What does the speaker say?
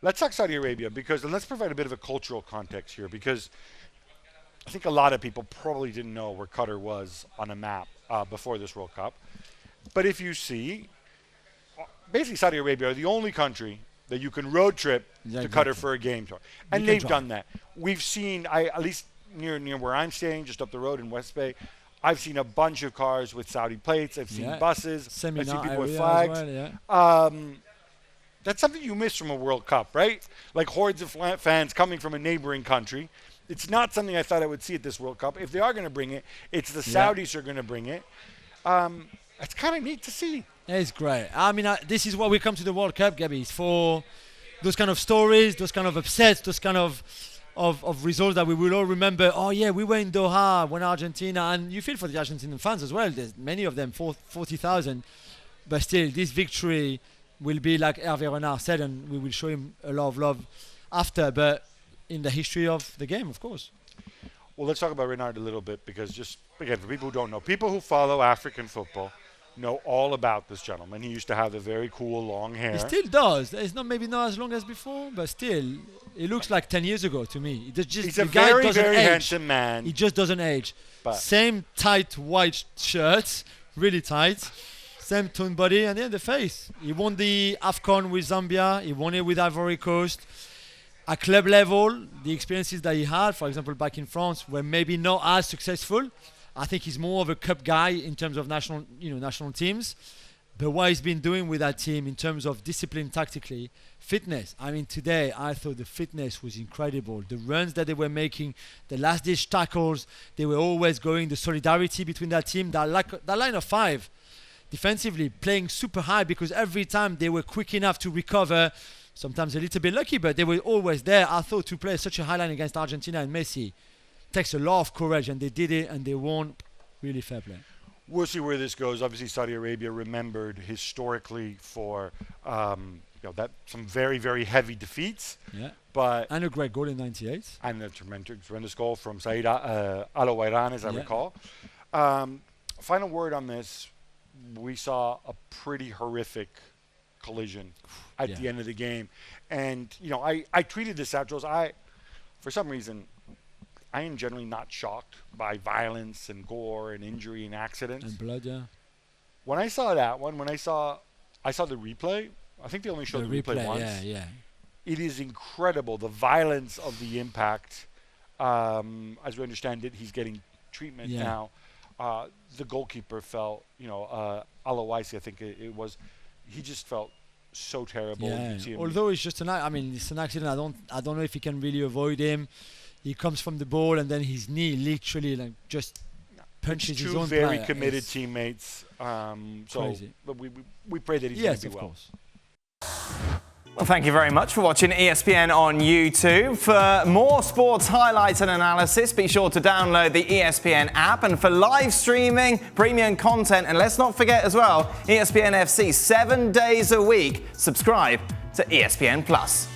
Let's talk Saudi Arabia and let's provide a bit of a cultural context here because I think a lot of people probably didn't know where Qatar was on a map before this World Cup. But if you see, basically Saudi Arabia are the only country that you can road trip to Qatar for a game tour. And they've done that. We've seen, at least near where I'm staying, just up the road in West Bay, I've seen a bunch of cars with Saudi plates. I've seen buses. I've seen people with flags. Well, that's something you miss from a World Cup, right? Like hordes of fans coming from a neighboring country. It's not something I thought I would see at this World Cup. If they are going to bring it, it's the Saudis who are going to bring it. It's kind of neat to see. It's great. I mean, this is why we come to the World Cup, Gabby. It's for those kind of stories, those kind of upsets, those kind of results that we will all remember. Oh, yeah, we were in Doha when Argentina, and you feel for the Argentinian fans as well. There's many of them, 40,000. But still, this victory will be, like Herve Renard said, and we will show him a lot of love after, but in the history of the game, of course. Well, let's talk about Renard a little bit because just, again, for people who don't know, people who follow African football know all about this gentleman. He used to have the very cool long hair. He still does. It's maybe not as long as before, but still, it looks like 10 years ago to me. He's a very, very handsome man. He just doesn't age. But same tight white shirt, really tight. Same toned body, and then the face. He won the AFCON with Zambia. He won it with Ivory Coast. At club level, the experiences that he had, for example, back in France, were maybe not as successful. I think he's more of a cup guy in terms of national teams. But what he's been doing with that team in terms of discipline tactically, fitness. I mean, today I thought the fitness was incredible. The runs that they were making, the last ditch tackles, they were always going, the solidarity between that team, that line of five, defensively playing super high because every time they were quick enough to recover, sometimes a little bit lucky, but they were always there. I thought to play such a high line against Argentina and Messi takes a lot of courage, and they did it, and they won. Really fair play. We'll see where this goes. Obviously, Saudi Arabia remembered historically for some very, very heavy defeats. Yeah. And a great goal in '98. And a tremendous goal from Said Al-Wairan, as I recall. Final word on this. We saw a pretty horrific collision at the end of the game. And, I tweeted this out, Jules. For some reason, I am generally not shocked by violence and gore and injury and accidents. And blood, yeah. When I saw that one, I saw the replay. I think they only showed the replay once. Yeah. It is incredible, the violence of the impact. As we understand it, he's getting treatment now. The goalkeeper felt, Al-Dawsari, I think it was, he just felt so terrible. Yeah. Although it's just it's an accident. I don't know if he can really avoid him. He comes from the ball and then his knee literally just punches his own player. Two very committed teammates. Crazy. But we pray that he's going to be well. Yes, of course. Well, thank you very much for watching ESPN on YouTube. For more sports highlights and analysis, be sure to download the ESPN app. And for live streaming, premium content, and let's not forget as well, ESPN FC 7 days a week. Subscribe to ESPN Plus.